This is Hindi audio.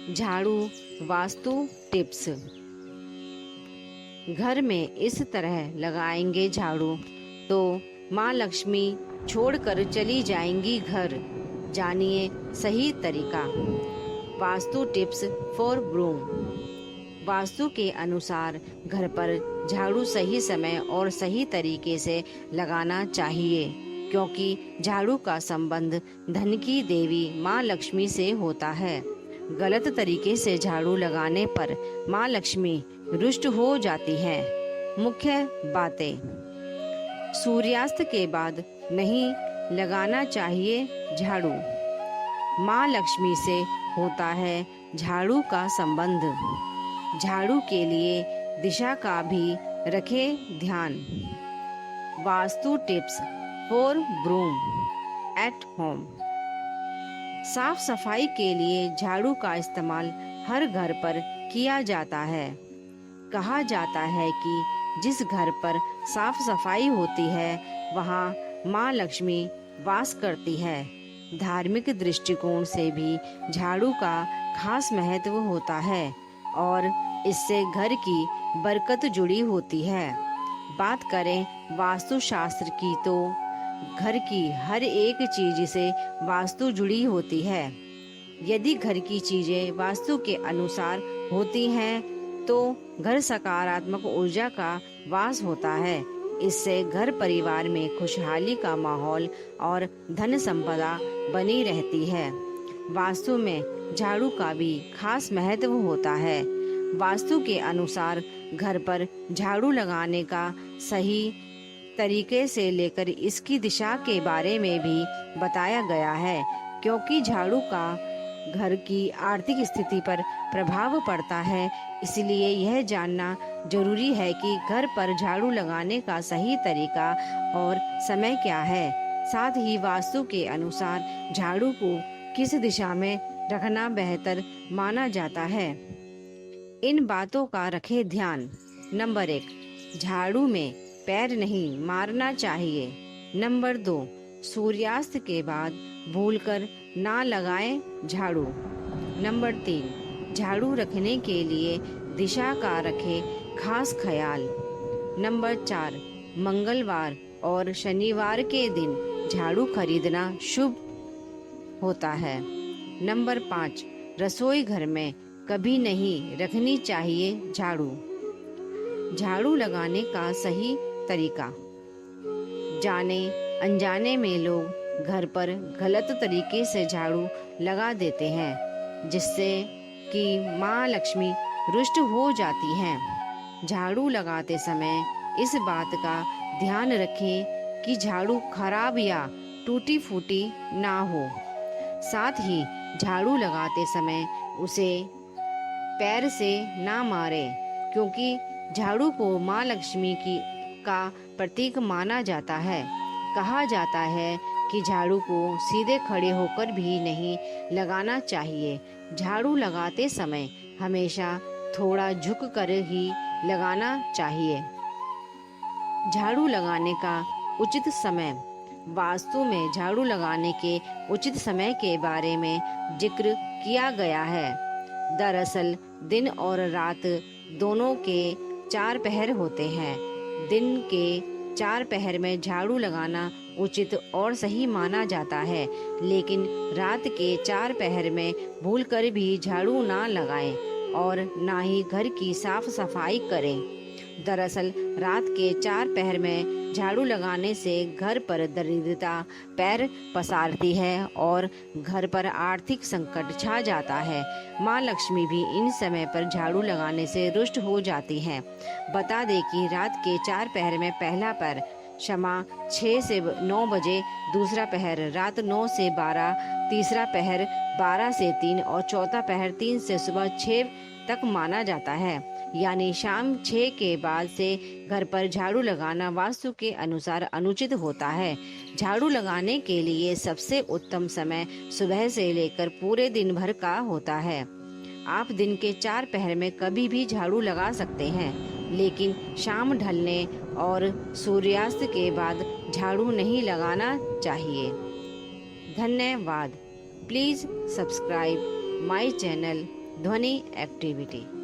झाड़ू वास्तु टिप्स। घर में इस तरह लगाएंगे झाड़ू तो माँ लक्ष्मी छोड़कर चली जाएंगी घर। जानिए सही तरीका। Vastu tips for broom. Vastu के अनुसार घर पर झाड़ू सही समय और सही तरीके से लगाना चाहिए, क्योंकि झाड़ू का संबंध धन की देवी माँ लक्ष्मी से होता है। गलत तरीके से झाड़ू लगाने पर माँ लक्ष्मी रुष्ट हो जाती है। मुख्य बातें। सूर्यास्त के बाद नहीं लगाना चाहिए झाड़ू। माँ लक्ष्मी से होता है झाड़ू का संबंध। झाड़ू के लिए दिशा का भी रखें ध्यान। Vastu tips for broom at home. साफ सफाई के लिए झाड़ू का इस्तेमाल हर घर पर किया जाता है। कहा जाता है कि जिस घर पर साफ सफाई होती है वहाँ माँ लक्ष्मी वास करती है। धार्मिक दृष्टिकोण से भी झाड़ू का खास महत्व होता है और इससे घर की बरकत जुड़ी होती है। बात करें वास्तुशास्त्र की तो घर की हर एक चीज से वास्तु जुड़ी होती है। यदि घर की चीजें वास्तु के अनुसार होती हैं तो घर सकारात्मक ऊर्जा का वास होता है। इससे घर परिवार में खुशहाली का माहौल और धन संपदा बनी रहती है। वास्तु में झाड़ू का भी खास महत्व होता है। वास्तु के अनुसार घर पर झाड़ू लगाने का सही तरीके से लेकर इसकी दिशा के बारे में भी बताया गया है, क्योंकि झाड़ू का घर की आर्थिक स्थिति पर प्रभाव पड़ता है। इसलिए यह जानना जरूरी है कि घर पर झाड़ू लगाने का सही तरीका और समय क्या है। साथ ही वास्तु के अनुसार झाड़ू को किस दिशा में रखना बेहतर माना जाता है। इन बातों का रखें ध्यान। नंबर 1, झाड़ू में पैर नहीं मारना चाहिए। नंबर 2, सूर्यास्त के बाद भूलकर ना लगाएं झाड़ू। नंबर 3, झाड़ू रखने के लिए दिशा का रखें खास ख्याल। नंबर 4, मंगलवार और शनिवार के दिन झाड़ू खरीदना शुभ होता है। नंबर 5, रसोई घर में कभी नहीं रखनी चाहिए झाड़ू। झाड़ू लगाने का सही तरीका। जाने अनजाने में लोग घर पर गलत तरीके से झाड़ू लगा देते हैं, जिससे कि माँ लक्ष्मी रुष्ट हो जाती हैं। झाड़ू लगाते समय इस बात का ध्यान रखें कि झाड़ू खराब या टूटी फूटी ना हो। साथ ही झाड़ू लगाते समय उसे पैर से ना मारें, क्योंकि झाड़ू को माँ लक्ष्मी का प्रतीक माना जाता है। कहा जाता है कि झाड़ू को सीधे खड़े होकर भी नहीं लगाना चाहिए। झाड़ू लगाते समय हमेशा थोड़ा झुक कर ही लगाना चाहिए। झाड़ू लगाने का उचित समय। वास्तु में झाड़ू लगाने के उचित समय के बारे में जिक्र किया गया है। दरअसल दिन और रात दोनों के 4 पहर होते हैं। दिन के 4 पहर में झाड़ू लगाना उचित और सही माना जाता है, लेकिन रात के 4 पहर में भूलकर भी झाड़ू ना लगाएं और ना ही घर की साफ सफाई करें। दरअसल रात के 4 पहर में झाड़ू लगाने से घर पर दरिद्रता पैर पसारती है और घर पर आर्थिक संकट छा जाता है। माँ लक्ष्मी भी इन समय पर झाड़ू लगाने से रुष्ट हो जाती हैं। बता दें कि रात के 4 पहर में पहला पहर क्षमा 6 से 9 बजे, दूसरा पहर रात 9 से 12, तीसरा पहर 12 से 3 और चौथा पहर 3 से सुबह 6 तक माना जाता है। यानी शाम 6 के बाद से घर पर झाड़ू लगाना वास्तु के अनुसार अनुचित होता है। झाड़ू लगाने के लिए सबसे उत्तम समय सुबह से लेकर पूरे दिन भर का होता है। आप दिन के 4 पहर में कभी भी झाड़ू लगा सकते हैं, लेकिन शाम ढलने और सूर्यास्त के बाद झाड़ू नहीं लगाना चाहिए। धन्यवाद। प्लीज सब्सक्राइब माय चैनल ध्वनि एक्टिविटी।